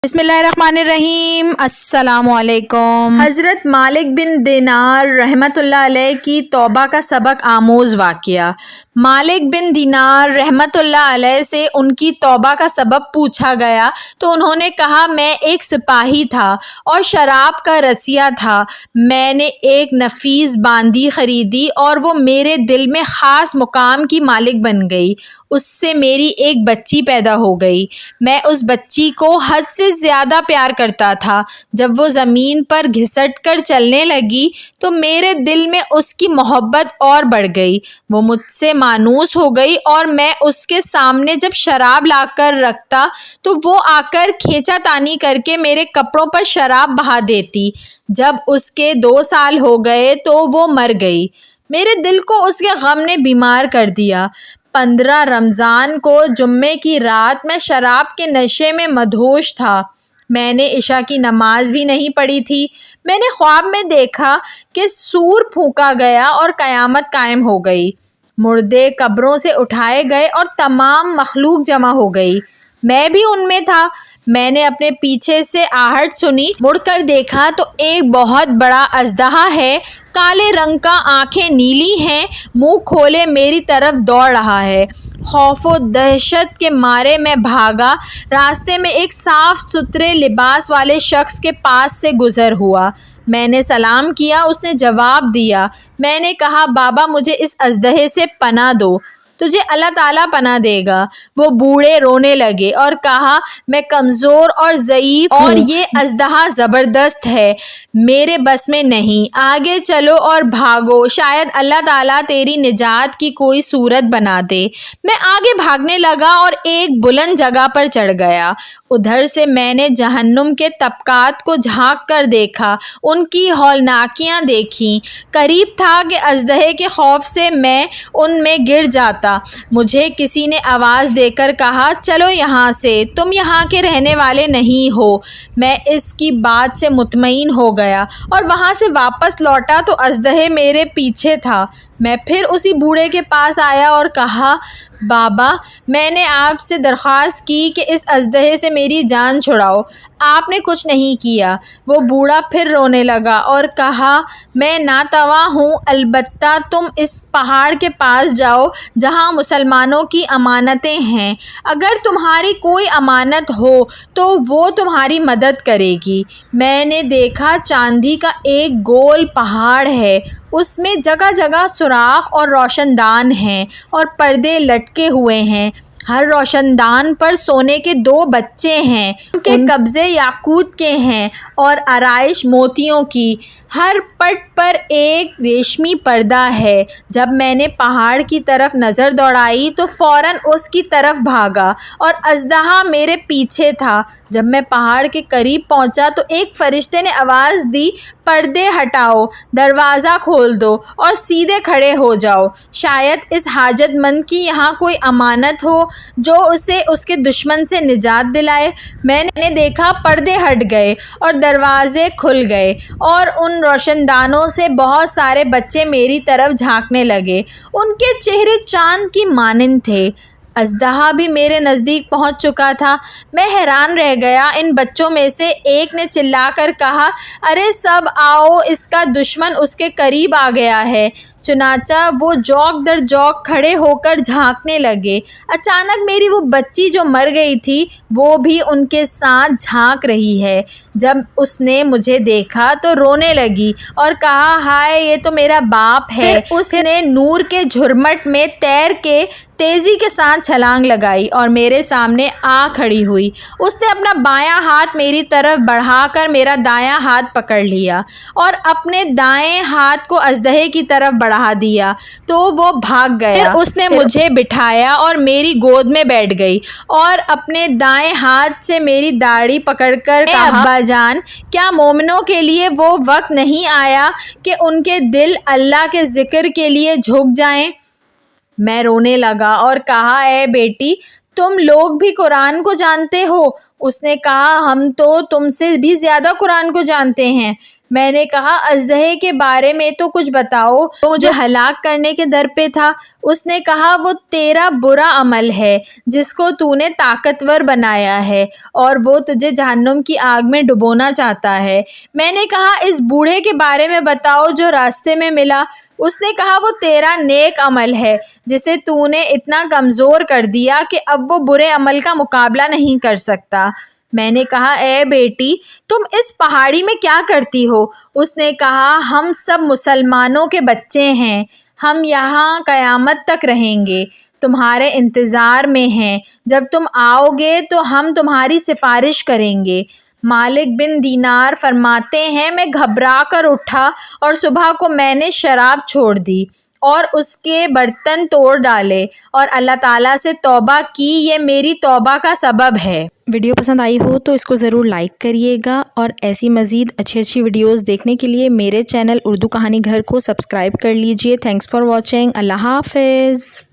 बिस्मिल्लाहिर्रहमानिर्रहीम। अस्सलाम वालेकुम। हज़रत मालिक बिन दिनार रहमतुल्लाह अलैह की तौबा का सबक आमोज़ वाक़या। मालिक बिन दिनार रहमतुल्लाह अलैह से उनकी तौबा का सबब पूछा गया तो उन्होंने कहा, मैं एक सिपाही था और शराब का रसिया था। मैंने एक नफीस बांदी ख़रीदी और वो मेरे दिल में ख़ास मुकाम की मालिक बन गई। उससे मेरी एक बच्ची पैदा हो गई। मैं उस बच्ची को हद से ज़्यादा प्यार करता था। जब वो ज़मीन पर घिसट कर चलने लगी तो मेरे दिल में उसकी मोहब्बत और बढ़ गई। वो मुझसे मानूस हो गई और मैं उसके सामने जब शराब लाकर रखता तो वो आकर खींचातानी करके मेरे कपड़ों पर शराब बहा देती। जब उसके 2 साल हो गए तो वो मर गई। मेरे दिल को उसके गम ने बीमार कर दिया। 15 रमज़ान को जुम्मे की रात मैं शराब के नशे में मदहोश था। मैंने इशा की नमाज भी नहीं पढ़ी थी। मैंने ख्वाब में देखा कि सूर फूंका गया और क़यामत कायम हो गई। मुर्दे कब्रों से उठाए गए और तमाम मखलूक जमा हो गई। मैं भी उनमें था। मैंने अपने पीछे से आहट सुनी। मुड़कर देखा तो एक बहुत बड़ा अजदहा है। काले रंग का, आंखें नीली हैं, मुंह खोले मेरी तरफ दौड़ रहा है। खौफ व दहशत के मारे मैं भागा। रास्ते में एक साफ सुथरे लिबास वाले शख्स के पास से गुजर हुआ। मैंने सलाम किया। उसने जवाब दिया। मैंने कहा, बाबा मुझे इस अजदहे से पनाह दो, तुझे अल्लाह ताला पनाह देगा। वो बूढ़े रोने लगे और कहा, मैं कमज़ोर और ज़ईफ़ हूँ और ये अजदहा ज़बरदस्त है, मेरे बस में नहीं। आगे चलो और भागो, शायद अल्लाह ताला तेरी निजात की कोई सूरत बना दे। मैं आगे भागने लगा और एक बुलंद जगह पर चढ़ गया। उधर से मैंने जहन्नुम के तबकात को झांक कर देखा, उनकी हौलनाकियाँ देखीं। करीब था कि अजदहे के खौफ से मैं उनमें गिर जाता। मुझे किसी ने आवाज़ देकर कहा, चलो यहाँ से, तुम यहाँ के रहने वाले नहीं हो। मैं इसकी बात से मुतमईन हो गया और वहाँ से वापस लौटा तो अजदहे मेरे पीछे था। मैं फिर उसी बूढ़े के पास आया और कहा, बाबा मैंने आपसे दरख्वास्त की कि इस अजदहे से मेरी जान छुड़ाओ, आपने कुछ नहीं किया। वो बूढ़ा फिर रोने लगा और कहा, मैं नातवा हूँ, अलबत्ता तुम इस पहाड़ के पास जाओ जहाँ मुसलमानों की अमानतें हैं। अगर तुम्हारी कोई अमानत हो तो वो तुम्हारी मदद करेगी। मैंने देखा चांदी का एक गोल पहाड़ है, उसमें जगह जगह सुराख और रोशनदान हैं और पर्दे लटके हुए हैं। हर रोशनदान पर सोने के 2 बच्चे हैं। उनके कब्ज़े याकूत के हैं और आराइश मोतियों की। हर पट पर एक रेशमी पर्दा है। जब मैंने पहाड़ की तरफ नज़र दौड़ाई तो फ़ौरन उसकी तरफ भागा और अजदहा मेरे पीछे था। जब मैं पहाड़ के करीब पहुंचा तो एक फ़रिश्ते ने आवाज़ दी, पर्दे हटाओ, दरवाज़ा खोल दो और सीधे खड़े हो जाओ। शायद इस हाजतमंद की यहाँ कोई अमानत हो जो उसे उसके दुश्मन से निजात दिलाए। मैंने देखा पर्दे हट गए और दरवाजे खुल गए और उन रोशनदानों से बहुत सारे बच्चे मेरी तरफ झांकने लगे। उनके चेहरे चांद की मानिंद थे। अजदहा भी मेरे नज़दीक पहुंच चुका था। मैं हैरान रह गया। इन बच्चों में से एक ने चिल्लाकर कहा, अरे सब आओ, इसका दुश्मन उसके करीब आ गया है। चुनाचा वो जौक दर जौक खड़े होकर झांकने लगे। अचानक मेरी वो बच्ची जो मर गई थी वो भी उनके साथ झांक रही है। जब उसने मुझे देखा तो रोने लगी और कहा, हाय ये तो मेरा बाप है। फिर उसने नूर के झुरमट में तैर के तेज़ी के साथ छलांग लगाई और मेरे सामने आ खड़ी हुई। उसने अपना बायां हाथ मेरी तरफ बढ़ाकर मेरा दायां हाथ पकड़ लिया और अपने दाएं हाथ को अजदहे की तरफ बढ़ा दिया तो वो भाग गया। फिर उसने मुझे बिठाया और मेरी गोद में बैठ गई और अपने दाएं हाथ से मेरी दाढ़ी पकड़कर कहा, अब्बा जान, क्या मोमिनों के लिए वो वक्त नहीं आया कि उनके दिल अल्लाह के ज़िक्र के लिए झुक जाएं? मैं रोने लगा और कहा, ए बेटी, तुम लोग भी कुरान को जानते हो? उसने कहा, हम तो तुमसे भी ज़्यादा कुरान को जानते हैं। میں نے کہا اژدہے کے بارے میں تو کچھ بتاؤ، وہ مجھے ہلاک کرنے کے در پہ تھا۔ اس نے کہا وہ تیرا برا عمل ہے جس کو تو نے طاقتور بنایا ہے اور وہ تجھے جہنم کی آگ میں ڈبونا چاہتا ہے۔ میں نے کہا اس بوڑھے کے بارے میں بتاؤ جو راستے میں ملا۔ اس نے کہا وہ تیرا نیک عمل ہے جسے تو نے اتنا کمزور کر دیا کہ اب وہ برے عمل کا مقابلہ نہیں کر سکتا۔ میں نے کہا اے بیٹی تم اس پہاڑی میں کیا کرتی ہو؟ اس نے کہا ہم سب مسلمانوں کے بچے ہیں، ہم یہاں قیامت تک رہیں گے، تمہارے انتظار میں ہیں، جب تم آؤ گے تو ہم تمہاری سفارش کریں گے۔ مالک بن دینار فرماتے ہیں میں گھبرا کر اٹھا اور صبح کو میں نے شراب چھوڑ دی اور اس کے برتن توڑ ڈالے اور اللہ تعالیٰ سے توبہ کی، یہ میری توبہ کا سبب ہے۔ ویڈیو پسند آئی ہو تو اس کو ضرور لائک کریے گا اور ایسی مزید اچھی ویڈیوز دیکھنے کے لیے میرے چینل اردو کہانی گھر کو سبسکرائب کر لیجئے۔ Thanks for watching. اللہ حافظ۔